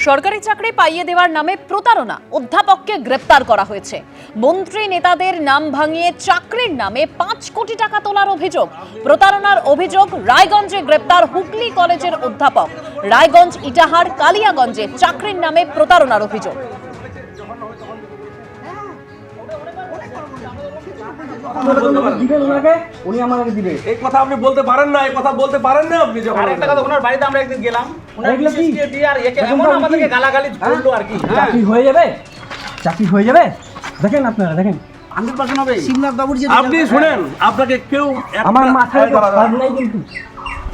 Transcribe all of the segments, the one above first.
সরকারি চাকরি পাইয়ে দেওয়ার নামে প্রতারণা, অধ্যাপককে গ্রেপ্তার করা হয়েছে। মন্ত্রী নেতাদের নাম ভাঙিয়ে চাকরির নামে 5 কোটি টাকা তোলার অভিযোগ। প্রতারণার অভিযোগ রায়গঞ্জে গ্রেপ্তার হুগলি কলেজের অধ্যাপক। রায়গঞ্জ, ইটাহার, কালিয়াগঞ্জে চাকরির নামে প্রতারণার অভিযোগ। উনি আমাকে দিবে এই কথা আপনি বলতে পারেন না, এই কথা বলতে পারেন না আপনি। যখন আরেকটা কথা, ওনার বাড়িতে আমরা একদিন গেলাম, ওনার বিশেষকে দিয়ে আর একে এমন আমাদেরকে গালাগালি করলো আর কি। চাকরি হয়ে যাবে, চাকরি হয়ে যাবে। দেখেন আপনারা, দেখেন 100% হবে। শিবনাথ বাবুর যে আপনি শুনেন, আপনাকে কেউ আমার মাথায় ভাগ নাই কিন্তু,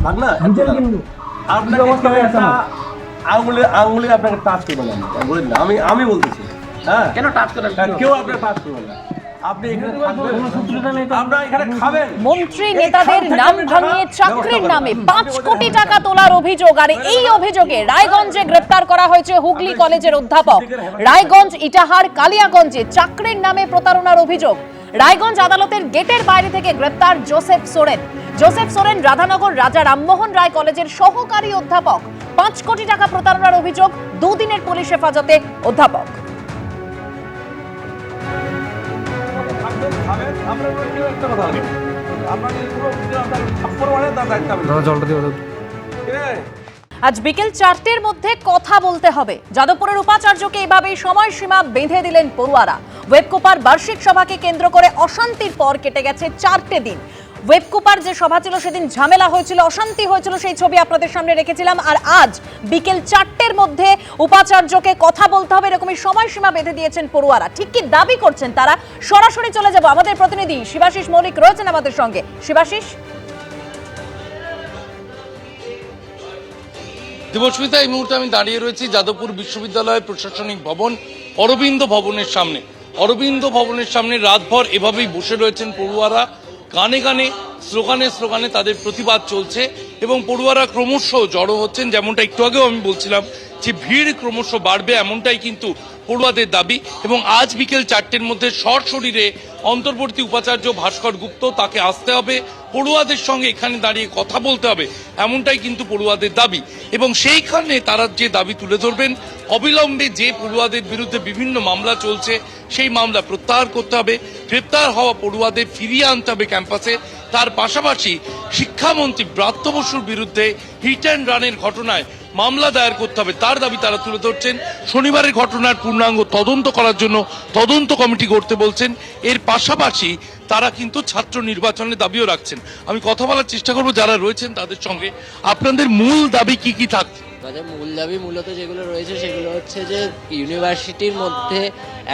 ভাগ না বুঝছেন কিন্তু আপনাকে অবস্থা হয়ে আছে আমার। আঙুলে আপনাকে টাচ করবেন না, বলেন না। আমি বলতেছি, হ্যাঁ, কেন টাচ করেন? কেউ আপনাকে টাচ করবেন না। আপনি এখানে থাকবেন, আমরা এখানে খাবেন। মন্ত্রী নেতাদের নাম ভাঙিয়ে চাকরির নামে 5 কোটি টাকা তোলার অভিযোগ। আর এই অভিযোগে রায়গঞ্জে গ্রেপ্তার করা হয়েছে হুগলি কলেজের অধ্যাপক। রায়গঞ্জ, ইটাহার, কালিয়াগঞ্জে চাকরির নামে প্রতারণার অভিযোগ। রায়গঞ্জ আদালতের গেটের বাইরে থেকে গ্রেপ্তার জোসেফ সোরেন। জোসেফ সোরেন রাধানগর রাজা রামমোহন রায় কলেজের সহকারী অধ্যাপক। 5 কোটি টাকা প্রতারণার অভিযোগ, 2 দিনের পুলিশ হেফাজতে অধ্যাপক। আজ বিকেল 4টের মধ্যে কথা বলতে হবে। যাদবপুরের উপাচার্যকে এভাবেই সময়সীমা বেঁধে দিলেন পড়ুয়ারা। ওয়েবকুপার বার্ষিক সভাকে কেন্দ্র করে অশান্তির পর কেটে গেছে 4টে দিন। ওয়েবকুপার যে সভা ছিল সেদিন ঝামেলা হয়েছিল, অশান্তি হয়েছিল, সেই ছবি আপনাদের সামনে রেখেছিলাম। আর আজ বিকেল 4টের মধ্যে উপাচার্যকে কথা বলতে হবে, এরকমই সময়সীমা বেঁধে দিয়েছেন পড়ুয়ারা। ঠিক কি দাবি করছেন তারা, সরাসরি চলে যাব। আমাদের প্রতিনিধি শিবাশিস মৌলিক রয়েছেন আমাদের সঙ্গে। শিবাশিস। দেবস্মিতা, এই মুহূর্তে আমি দাঁড়িয়ে রয়েছি যাদবপুর বিশ্ববিদ্যালয়ের প্রশাসনিক ভবন অরবিন্দ ভবনের সামনে। অরবিন্দ ভবনের সামনে রাতভর এভাবেই বসে রয়েছেন পড়ুয়ারা। গানে গানে, স্লোগানে স্লোগানে তাদের প্রতিবাদ চলছে এবং পড়ুয়ারা ক্রমশ জড়ো হচ্ছেন। যেমনটা একটু আগেও আমি বলছিলাম যে ভিড় ক্রমশ বাড়বে, এমনটাই কিন্তু পড়ুয়াদের দাবি। এবং আজ বিকেল 4টের মধ্যে সশরীরে অন্তর্বর্তী উপাচার্য ভাস্কর গুপ্ত, তাকে আসতে হবে, পড়ুয়াদের সঙ্গে এখানে দাঁড়িয়ে কথা বলতে হবে, এমনটাই কিন্তু পড়ুয়াদের দাবি। এবং সেইখানে তারা যে দাবি তুলে ধরবেন, অবিলম্বে যে পড়ুয়াদের বিরুদ্ধে বিভিন্ন মামলা চলছে সেই মামলা প্রত্যাহার করতে হবে, গ্রেপ্তার হওয়া পড়ুয়াদের ফিরিয়ে আনতে হবে ক্যাম্পাসে। তার পাশাপাশি শিক্ষামন্ত্রী ব্রাত্য বসুর বিরুদ্ধে হিট অ্যান্ড রানের ঘটনায় মামলা দায়ের করতে হবে, তার দাবি তারা তুলে ধরছেন। শনিবারের ঘটনার পূর্ণাঙ্গ তদন্ত করার জন্য তদন্ত কমিটি করতে বলছেন। এর পাশাপাশি তারা কিন্তু ছাত্র নির্বাচনের দাবিও রাখছেন। আমি কথা বলার চেষ্টা করবো যারা রয়েছেন তাদের সঙ্গে। আপনাদের মূল দাবি কি কি থাকছে? মূল দাবি মূলত যেগুলো রয়েছে সেগুলো হচ্ছে যে ইউনিভার্সিটির মধ্যে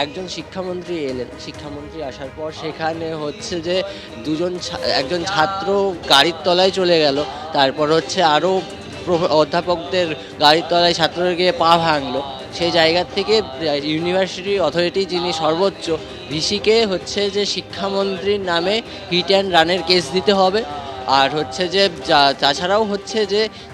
একজন শিক্ষামন্ত্রী এলেন, শিক্ষামন্ত্রী আসার পর সেখানে হচ্ছে যে একজন ছাত্র গাড়ির তলায় চলে গেল, তারপর হচ্ছে আরও অধ্যাপকদের গাড়ির তলায় ছাত্ররা গিয়ে পা ভাঙলো। সেই জায়গার থেকে ইউনিভার্সিটি অথরিটি, যিনি সর্বোচ্চ ভিসিকে হচ্ছে যে শিক্ষামন্ত্রীর নামে হিট অ্যান্ড রানের কেস দিতে হবে। আর হচ্ছে যে তাছাড়াও হচ্ছে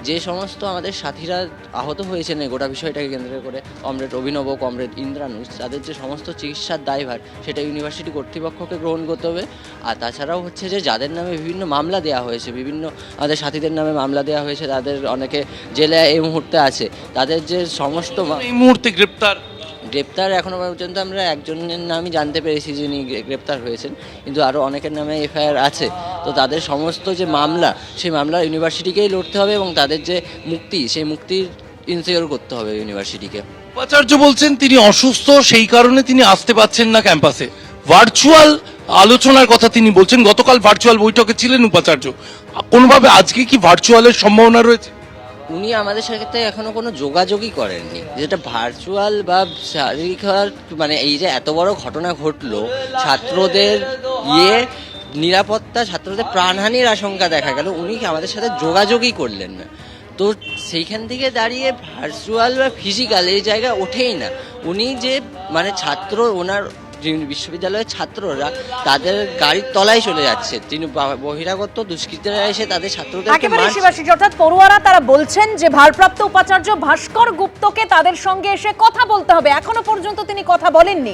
যে সমস্ত আমাদের সাথীরা আহত হয়েছেন এই গোটা বিষয়টাকে কেন্দ্র করে, কমরেড অভিনব, কমরেড ইন্দ্রানুষ, তাদের যে সমস্ত চিকিৎসার দায়ভার সেটা ইউনিভার্সিটি কর্তৃপক্ষকে গ্রহণ করতে হবে। আর তাছাড়াও হচ্ছে যে যাদের নামে বিভিন্ন মামলা দেওয়া হয়েছে, বিভিন্ন আমাদের সাথীদের নামে মামলা দেওয়া হয়েছে, তাদের অনেকে জেলে এই মুহূর্তে আছে, তাদের যে সমস্ত এই মুহূর্তে গ্রেপ্তার এখনো পর্যন্ত আমরা একজনের নামই জানতে পেরেছি যিনি গ্রেপ্তার হয়েছেন, কিন্তু আরও অনেকের নামে এফআইআর আছে। তো তাদের সমস্ত যে মামলা, সেই মামলা ইউনিভার্সিটিকেই লড়তে হবে এবং তাদের যে মুক্তি, সেই মুক্তির ইনসিওর করতে হবে ইউনিভার্সিটিকে। উপাচার্য বলছেন তিনি অসুস্থ, সেই কারণে তিনি আসতে পারছেন না ক্যাম্পাসে। ভার্চুয়াল আলোচনার কথা তিনি বলছেন। গতকাল ভার্চুয়াল বৈঠকে ছিলেন উপাচার্য। কোনোভাবে আজকে কি ভার্চুয়ালের সম্ভাবনা রয়েছে? উনি আমাদের সাথে এখনো কোনো যোগাযোগই করেননি, যেটা ভার্চুয়াল বা শারীরিক মানে এই যে এত বড় ঘটনা ঘটলো, ছাত্রদের নিরাপত্তা, ছাত্রদের প্রাণহানির আশঙ্কা দেখা গেল, উনি আমাদের সাথে যোগাযোগই করলেন না। তো সেইখান থেকে দাঁড়িয়ে ভার্চুয়াল বা ফিজিক্যাল এই জায়গা ওঠেই না। উনি যে মানে ছাত্র, ওনার বিশ্ববিদ্যালয়ের ছাত্ররা তাদের গাড়ির তলায় চলে যাচ্ছে, তিনি বহিরাগত দুষ্কৃতীরা এসে তাদের ছাত্রদের একেবারে শিবাশিস, অর্থাৎ পড়ুয়ারা তারা বলছেন যে ভারপ্রাপ্ত উপাচার্য ভাস্কর গুপ্তকে তাদের সঙ্গে এসে কথা বলতে হবে। এখনো পর্যন্ত তিনি কথা বলেননি।